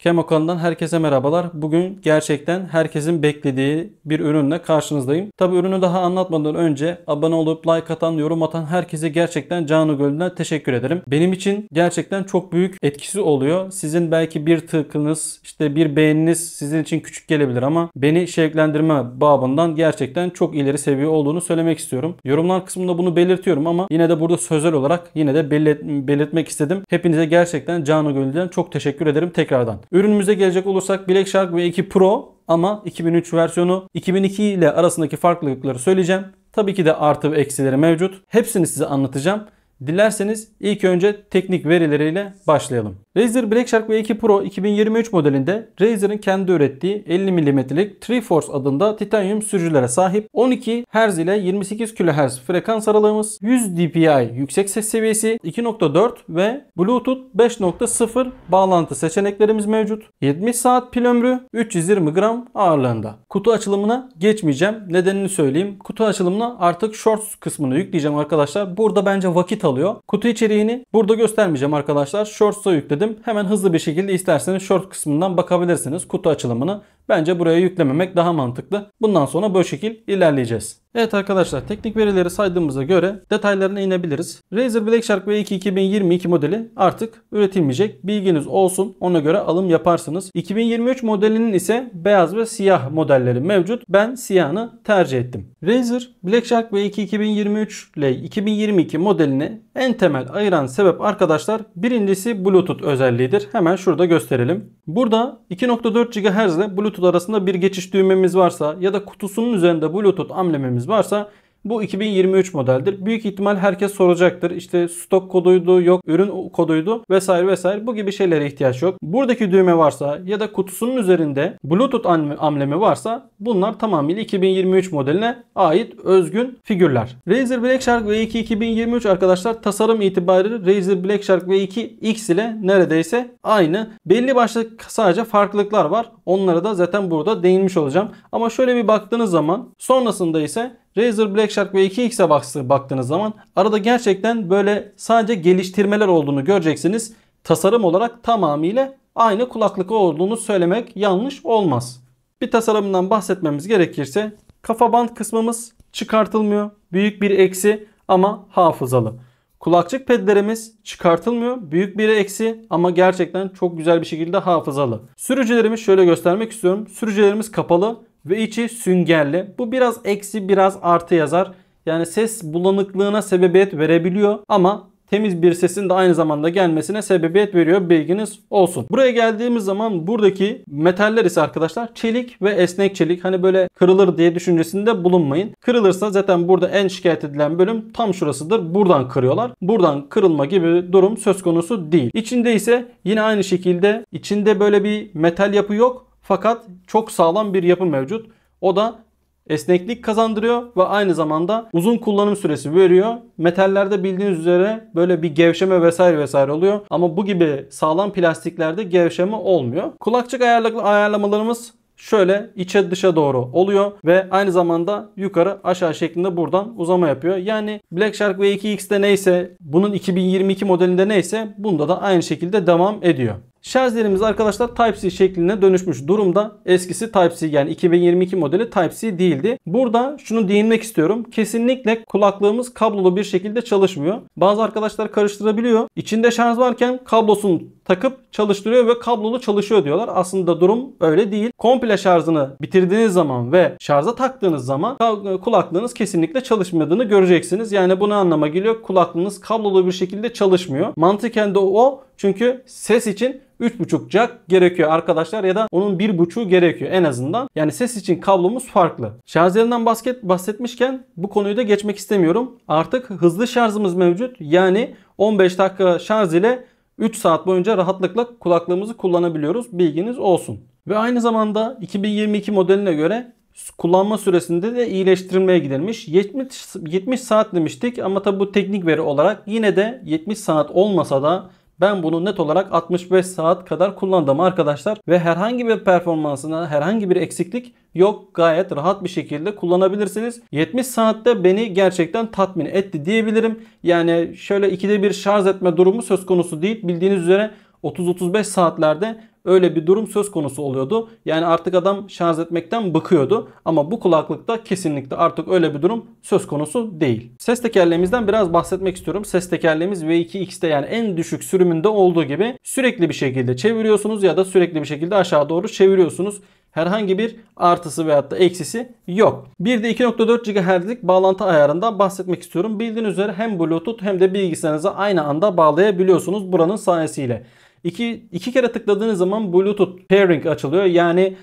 Kemokan'dan herkese merhabalar. Bugün gerçekten herkesin beklediği bir ürünle karşınızdayım. Tabi ürünü daha anlatmadan önce abone olup like atan, yorum atan herkese gerçekten canı gönülden teşekkür ederim. Benim için gerçekten çok büyük etkisi oluyor. Sizin belki bir tıkınız, işte bir beğeniniz sizin için küçük gelebilir ama beni şevklendirme babından gerçekten çok ileri seviye olduğunu söylemek istiyorum. Yorumlar kısmında bunu belirtiyorum ama yine de burada sözel olarak yine de belirtmek istedim. Hepinize gerçekten canı gönülden çok teşekkür ederim tekrardan. Ürünümüze gelecek olursak Black Shark V2 Pro ama 2003 versiyonu, 2002 ile arasındaki farklılıkları söyleyeceğim. Tabii ki de artı ve eksileri mevcut. Hepsini size anlatacağım. Dilerseniz ilk önce teknik verileriyle başlayalım. Razer Black Shark V2 Pro 2023 modelinde Razer'ın kendi ürettiği 50 mm'lik Triforce adında titanyum sürücülere sahip, 12 Hz ile 28 kHz frekans aralığımız, 100 dpi yüksek ses seviyesi, 2.4 ve Bluetooth 5.0 bağlantı seçeneklerimiz mevcut. 70 saat pil ömrü, 320 gram ağırlığında. Kutu açılımına geçmeyeceğim. Nedenini söyleyeyim. Kutu açılımına artık Shorts kısmını yükleyeceğim arkadaşlar. Burada bence vakit alıyor. Kutu içeriğini burada göstermeyeceğim arkadaşlar. Shorts'a yükledim. Hemen hızlı bir şekilde isterseniz Short kısmından bakabilirsiniz kutu açılımını. Bence buraya yüklememek daha mantıklı. Bundan sonra bu şekil ilerleyeceğiz. Evet arkadaşlar, teknik verileri saydığımıza göre detaylarına inebiliriz. Razer Black Shark V2 2022 modeli artık üretilmeyecek. Bilginiz olsun. Ona göre alım yaparsınız. 2023 modelinin ise beyaz ve siyah modelleri mevcut. Ben siyahını tercih ettim. Razer Black Shark V2 2023 ile 2022 modelini en temel ayıran sebep arkadaşlar, birincisi Bluetooth özelliğidir. Hemen şurada gösterelim. Burada 2.4 GHz ile Bluetooth arasında bir geçiş düğmemiz varsa ya da kutusunun üzerinde Bluetooth amblemimiz varsa bu 2023 modeldir. Büyük ihtimal herkes soracaktır. İşte stok koduydu, yok ürün koduydu vesaire vesaire, bu gibi şeylere ihtiyaç yok. Buradaki düğme varsa ya da kutusunun üzerinde Bluetooth amblemi varsa bunlar tamamıyla 2023 modeline ait özgün figürler. Razer Black Shark V2 2023 arkadaşlar tasarım itibariyle Razer Black Shark V2 X ile neredeyse aynı. Belli başlı sadece farklılıklar var. Onlara da zaten burada değinmiş olacağım. Ama şöyle bir baktığınız zaman sonrasında ise Razer Black Shark V2X'e baktığınız zaman arada gerçekten böyle sadece geliştirmeler olduğunu göreceksiniz. Tasarım olarak tamamıyla aynı kulaklık olduğunu söylemek yanlış olmaz. Bir tasarımından bahsetmemiz gerekirse kafa bant kısmımız çıkartılmıyor. Büyük bir eksi ama hafızalı. Kulakçık pedlerimiz çıkartılmıyor. Büyük bir eksi ama gerçekten çok güzel bir şekilde hafızalı. Sürücülerimi şöyle göstermek istiyorum. Sürücülerimiz kapalı ve içi süngerli. Bu biraz eksi biraz artı yazar. Yani ses bulanıklığına sebebiyet verebiliyor ama temiz bir sesin de aynı zamanda gelmesine sebebiyet veriyor. Bilginiz olsun. Buraya geldiğimiz zaman buradaki metaller ise arkadaşlar çelik ve esnek çelik. Hani böyle kırılır diye düşüncesinde bulunmayın. Kırılırsa zaten burada en şikayet edilen bölüm tam şurasıdır. Buradan kırıyorlar. Buradan kırılma gibi durum söz konusu değil. İçinde ise yine aynı şekilde içinde böyle bir metal yapı yok. Fakat çok sağlam bir yapı mevcut. O da esneklik kazandırıyor ve aynı zamanda uzun kullanım süresi veriyor. Metallerde bildiğiniz üzere böyle bir gevşeme vesaire vesaire oluyor. Ama bu gibi sağlam plastiklerde gevşeme olmuyor. Kulakçık ayarlamalarımız şöyle içe dışa doğru oluyor ve aynı zamanda yukarı aşağı şeklinde buradan uzama yapıyor. Yani Black Shark V2X'te neyse, bunun 2022 modelinde neyse bunda da aynı şekilde devam ediyor. Şarjlarımız arkadaşlar Type-C şekline dönüşmüş durumda. Eskisi Type-C, yani 2022 modeli Type-C değildi. Burada şunu değinmek istiyorum. Kesinlikle kulaklığımız kablolu bir şekilde çalışmıyor. Bazı arkadaşlar karıştırabiliyor. İçinde şarj varken kablosunu takıp çalıştırıyor ve kablolu çalışıyor diyorlar. Aslında durum öyle değil. Komple şarjını bitirdiğiniz zaman ve şarja taktığınız zaman kulaklığınız kesinlikle çalışmadığını göreceksiniz. Yani bu ne anlama geliyor? Kulaklığınız kablolu bir şekilde çalışmıyor. Mantıken de o, çünkü ses için 3.5 jack gerekiyor arkadaşlar ya da onun 1.5'u gerekiyor en azından. Yani ses için kablomuz farklı. Şarjlarından bahsetmişken bu konuyu da geçmek istemiyorum. Artık hızlı şarjımız mevcut. Yani 15 dakika şarj ile 3 saat boyunca rahatlıkla kulaklığımızı kullanabiliyoruz. Bilginiz olsun. Ve aynı zamanda 2022 modeline göre kullanma süresinde de iyileştirilmeye gidilmiş. 70 saat demiştik ama tabi bu teknik veri olarak yine de 70 saat olmasa da ben bunu net olarak 65 saat kadar kullandım arkadaşlar. Ve herhangi bir performansına herhangi bir eksiklik yok. Gayet rahat bir şekilde kullanabilirsiniz. 70 saatte beni gerçekten tatmin etti diyebilirim. Yani şöyle ikide bir şarj etme durumu söz konusu değil. Bildiğiniz üzere 30-35 saatlerde öyle bir durum söz konusu oluyordu. Yani artık adam şarj etmekten bıkıyordu. Ama bu kulaklıkta kesinlikle artık öyle bir durum söz konusu değil. Ses tekerleğimizden biraz bahsetmek istiyorum. Ses tekerleğimiz V2X'te, yani en düşük sürümünde olduğu gibi sürekli bir şekilde çeviriyorsunuz ya da sürekli bir şekilde aşağı doğru çeviriyorsunuz. Herhangi bir artısı veyahut da eksisi yok. Bir de 2.4 GHz'lik bağlantı ayarından bahsetmek istiyorum. Bildiğiniz üzere hem Bluetooth hem de bilgisayarınıza aynı anda bağlayabiliyorsunuz buranın sayesinde. İki kere tıkladığınız zaman Bluetooth pairing açılıyor. Yani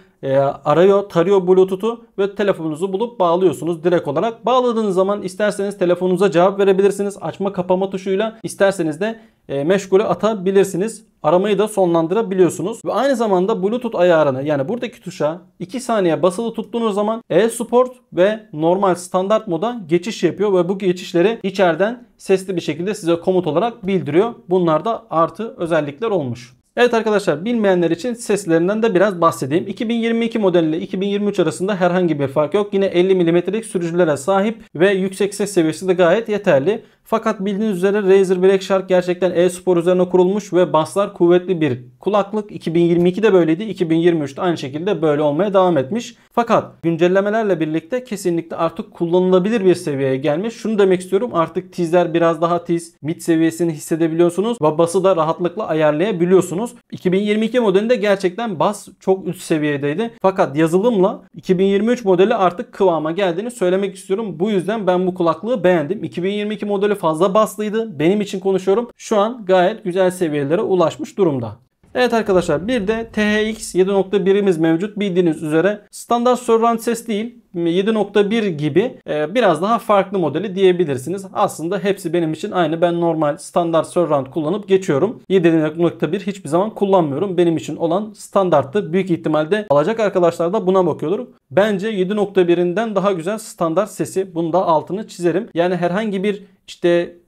tarıyor Bluetooth'u ve telefonunuzu bulup bağlıyorsunuz direkt olarak. Bağladığınız zaman isterseniz telefonunuza cevap verebilirsiniz. Açma kapama tuşuyla, isterseniz de meşgule atabilirsiniz. Aramayı da sonlandırabiliyorsunuz. Ve aynı zamanda Bluetooth ayarını, yani buradaki tuşa 2 saniye basılı tuttuğunuz zaman e-sport ve normal standart moda geçiş yapıyor ve bu geçişleri içeriden sesli bir şekilde size komut olarak bildiriyor. Bunlar da artı özellikler olmuş. Evet arkadaşlar, bilmeyenler için seslerinden de biraz bahsedeyim. 2022 modeli ile 2023 arasında herhangi bir fark yok. Yine 50 mm'lik sürücülere sahip ve yüksek ses seviyesi de gayet yeterli. Fakat bildiğiniz üzere Razer Black Shark gerçekten e-spor üzerine kurulmuş ve basslar kuvvetli bir kulaklık. 2022'de böyleydi, 2023'te aynı şekilde böyle olmaya devam etmiş. Fakat güncellemelerle birlikte kesinlikle artık kullanılabilir bir seviyeye gelmiş. Şunu demek istiyorum, artık tizler biraz daha tiz, mid seviyesini hissedebiliyorsunuz ve bası da rahatlıkla ayarlayabiliyorsunuz. 2022 modelinde gerçekten bas çok üst seviyedeydi. Fakat yazılımla 2023 modeli artık kıvama geldiğini söylemek istiyorum. Bu yüzden ben bu kulaklığı beğendim. 2022 modeli fazla baslıydı. Benim için konuşuyorum. Şu an gayet güzel seviyelere ulaşmış durumda. Evet arkadaşlar, bir de THX 7.1'imiz mevcut. Bildiğiniz üzere standart surround ses değil, 7.1 gibi biraz daha farklı modeli diyebilirsiniz. Aslında hepsi benim için aynı. Ben normal standart surround kullanıp geçiyorum. 7.1 hiçbir zaman kullanmıyorum. Benim için olan standarttı. Büyük ihtimalle alacak arkadaşlar da buna bakıyordur. Bence 7.1'inden daha güzel standart sesi. Bunu da altını çizerim. Yani herhangi bir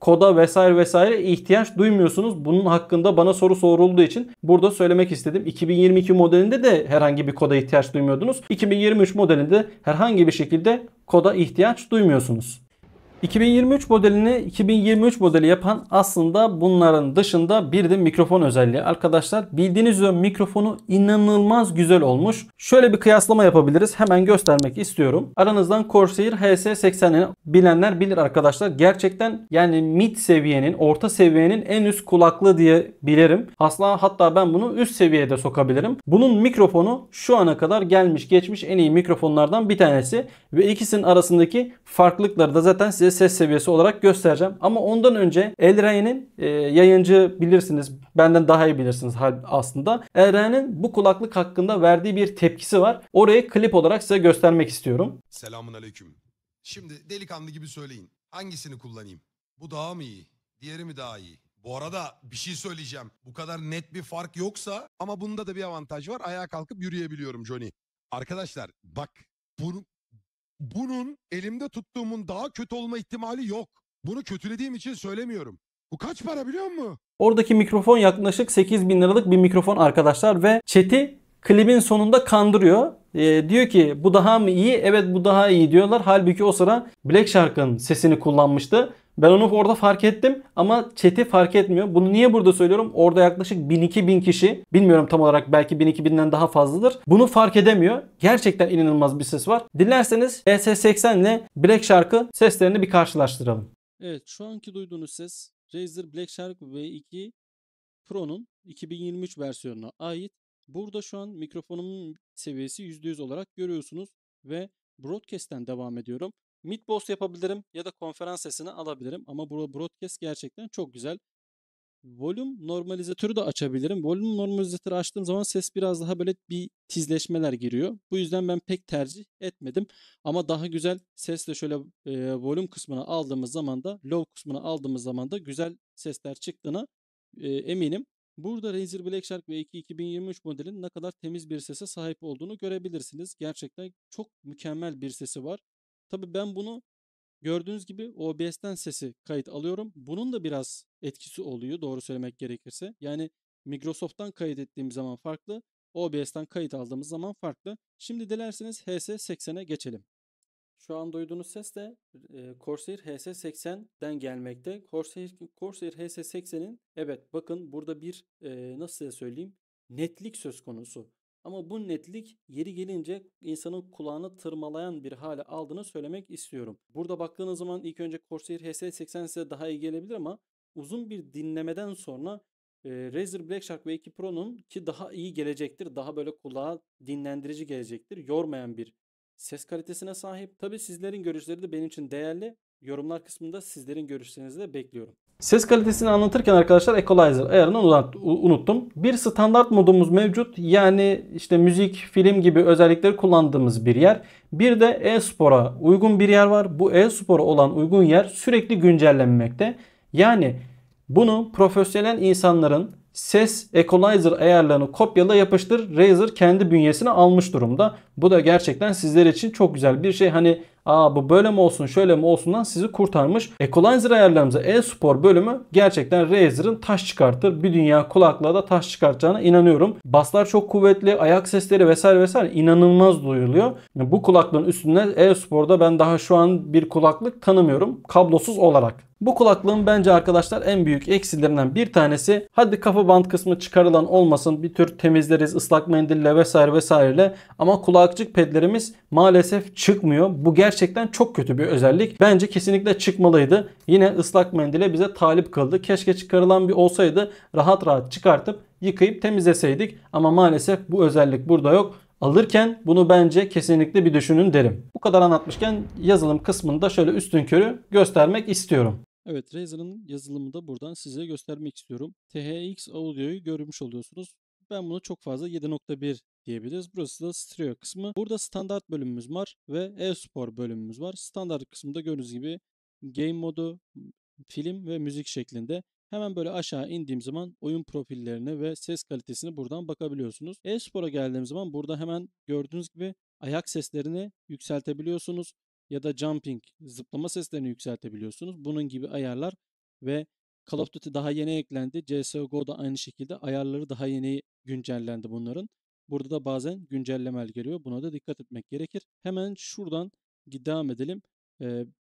koda vesaire ihtiyaç duymuyorsunuz. Bunun hakkında bana soru sorulduğu için burada söylemek istedim. 2022 modelinde de herhangi bir koda ihtiyaç duymuyordunuz. 2023 modelinde herhangi bir şekilde koda ihtiyaç duymuyorsunuz. 2023 modelini 2023 modeli yapan aslında bunların dışında bir de mikrofon özelliği. Arkadaşlar, bildiğiniz üzere mikrofonu inanılmaz güzel olmuş. Şöyle bir kıyaslama yapabiliriz. Hemen göstermek istiyorum. Aranızdan Corsair HS80'i bilenler bilir arkadaşlar. Gerçekten yani mid seviyenin, orta seviyenin en üst kulaklığı diye bilirim. Aslında hatta ben bunu üst seviyede sokabilirim. Bunun mikrofonu şu ana kadar gelmiş geçmiş en iyi mikrofonlardan bir tanesi. Ve ikisinin arasındaki farklılıkları da zaten size ses seviyesi olarak göstereceğim. Ama ondan önce Elray'nin yayıncı bilirsiniz. Benden daha iyi bilirsiniz aslında. Elray'nin bu kulaklık hakkında verdiği bir tepkisi var. Orayı klip olarak size göstermek istiyorum. Selamun aleyküm. Şimdi delikanlı gibi söyleyin. Hangisini kullanayım? Bu daha mı iyi? Diğeri mi daha iyi? Bu arada bir şey söyleyeceğim. Bu kadar net bir fark yoksa ama bunda da bir avantaj var. Ayağa kalkıp yürüyebiliyorum Johnny. Arkadaşlar bak bunun elimde tuttuğumun daha kötü olma ihtimali yok. Bunu kötülediğim için söylemiyorum. Bu kaç para biliyor musun? Oradaki mikrofon yaklaşık 8.000 liralık bir mikrofon arkadaşlar ve chat'i klibin sonunda kandırıyor. Diyor ki bu daha mı iyi? Evet, bu daha iyi diyorlar. Halbuki o sıra Black Shark'ın sesini kullanmıştı. Ben onu orada fark ettim ama chat'i fark etmiyor. Bunu niye burada söylüyorum? Orada yaklaşık 1000-2000 kişi, bilmiyorum tam olarak, belki 1000-2000'den daha fazladır. Bunu fark edemiyor. Gerçekten inanılmaz bir ses var. Dilerseniz HS80 ile Black Shark'ı seslerini bir karşılaştıralım. Evet, şu anki duyduğunuz ses Razer Black Shark V2 Pro'nun 2023 versiyonuna ait. Burada şu an mikrofonumun seviyesi %100 olarak görüyorsunuz ve broadcast'ten devam ediyorum. Mid boss yapabilirim ya da konferans sesini alabilirim ama burada broadcast gerçekten çok güzel. Volüm normalizatörü de açabilirim. Volüm normalizatörü açtığım zaman ses biraz daha böyle bir tizleşmeler giriyor. Bu yüzden ben pek tercih etmedim. Ama daha güzel sesle şöyle volüm kısmını aldığımız zaman da, low kısmını aldığımız zaman da güzel sesler çıktığına eminim. Burada Razer Black Shark V2 2023 modelin ne kadar temiz bir sese sahip olduğunu görebilirsiniz. Gerçekten çok mükemmel bir sesi var. Tabii ben bunu gördüğünüz gibi OBS'ten sesi kayıt alıyorum. Bunun da biraz etkisi oluyor doğru söylemek gerekirse. Yani Microsoft'tan kayıt ettiğim zaman farklı, OBS'ten kayıt aldığımız zaman farklı. Şimdi dilerseniz HS80'e geçelim. Şu an duyduğunuz ses de Corsair HS80'den gelmekte. Corsair HS80'in, evet bakın burada bir nasıl size söyleyeyim, netlik söz konusu. Ama bu netlik yeri gelince insanın kulağını tırmalayan bir hale aldığını söylemek istiyorum. Burada baktığınız zaman ilk önce Corsair HS80 size daha iyi gelebilir ama uzun bir dinlemeden sonra Razer Black Shark V2 Pro'nun ki daha iyi gelecektir. Daha böyle kulağa dinlendirici gelecektir. Yormayan bir ses kalitesine sahip. Tabii sizlerin görüşleri de benim için değerli. Yorumlar kısmında sizlerin görüşlerinizi de bekliyorum. Ses kalitesini anlatırken arkadaşlar equalizer ayarını unuttum. Bir standart modumuz mevcut. Yani işte müzik, film gibi özellikleri kullandığımız bir yer. Bir de e-spora uygun bir yer var. Bu e-spora olan uygun yer sürekli güncellenmekte. Yani bunu profesyonel insanların ses equalizer ayarlarını kopyala yapıştır Razer kendi bünyesine almış durumda. Bu da gerçekten sizler için çok güzel bir şey. Hani bu böyle mi olsun şöyle mi olsundan sizi kurtarmış. Equalizer ayarlarımıza e-spor bölümü gerçekten Razer'ın taş çıkartır. Bir dünya kulaklığa da taş çıkartacağına inanıyorum. Baslar çok kuvvetli, ayak sesleri vesaire vesaire inanılmaz duyuluyor. Bu kulaklığın üstünde e-sporda ben daha şu an bir kulaklık tanımıyorum kablosuz olarak. Bu kulaklığın bence arkadaşlar en büyük eksilerinden bir tanesi, hadi kafa bant kısmı çıkarılan olmasın, bir tür temizleriz ıslak mendille vesaire vesaireyle, ama kulakçık pedlerimiz maalesef çıkmıyor. Bu gerçekten çok kötü bir özellik. Bence kesinlikle çıkmalıydı. Yine ıslak mendile bize talip kıldı. Keşke çıkarılan bir olsaydı rahat rahat çıkartıp yıkayıp temizleseydik, ama maalesef bu özellik burada yok. Alırken bunu bence kesinlikle bir düşünün derim. Bu kadar anlatmışken yazılım kısmında şöyle üstünkörü göstermek istiyorum. Evet, Razer'ın yazılımını da buradan size göstermek istiyorum. THX Audio'yu görmüş oluyorsunuz. Ben bunu çok fazla 7.1 diyebiliriz. Burası da stereo kısmı. Burada standart bölümümüz var ve e-spor bölümümüz var. Standart kısımda gördüğünüz gibi game modu, film ve müzik şeklinde. Hemen böyle aşağı indiğim zaman oyun profillerine ve ses kalitesine buradan bakabiliyorsunuz. E-spor'a geldiğim zaman burada hemen gördüğünüz gibi ayak seslerini yükseltebiliyorsunuz ya da jumping, zıplama seslerini yükseltebiliyorsunuz. Bunun gibi ayarlar ve Call of Duty daha yeni eklendi. CSGO da aynı şekilde ayarları daha yeni güncellendi bunların. Burada da bazen güncellemeler geliyor. Buna da dikkat etmek gerekir. Hemen şuradan devam edelim.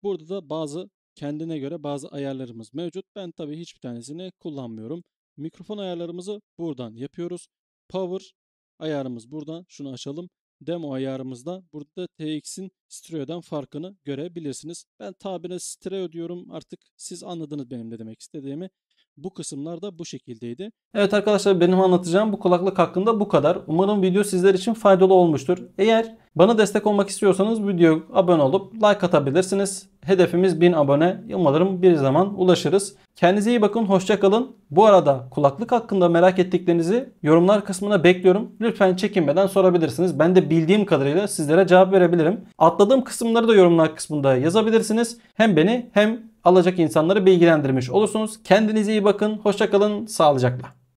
Burada da bazı kendine göre bazı ayarlarımız mevcut. Ben tabii hiçbir tanesini kullanmıyorum. Mikrofon ayarlarımızı buradan yapıyoruz. Power ayarımız buradan. Şunu açalım. Demo ayarımızda burada TX'in stereo'dan farkını görebilirsiniz. Ben tabire stereo diyorum. Artık siz anladınız benim ne demek istediğimi. Bu kısımlar da bu şekildeydi. Evet arkadaşlar, benim anlatacağım bu kulaklık hakkında bu kadar. Umarım video sizler için faydalı olmuştur. Eğer bana destek olmak istiyorsanız videoya abone olup like atabilirsiniz. Hedefimiz 1000 abone. Umarım bir zaman ulaşırız. Kendinize iyi bakın. Hoşça kalın. Bu arada kulaklık hakkında merak ettiklerinizi yorumlar kısmına bekliyorum. Lütfen çekinmeden sorabilirsiniz. Ben de bildiğim kadarıyla sizlere cevap verebilirim. Atladığım kısımları da yorumlar kısmında yazabilirsiniz. Hem beni hem alacak insanları bilgilendirmiş olursunuz. Kendinize iyi bakın. Hoşça kalın. Sağlıcakla.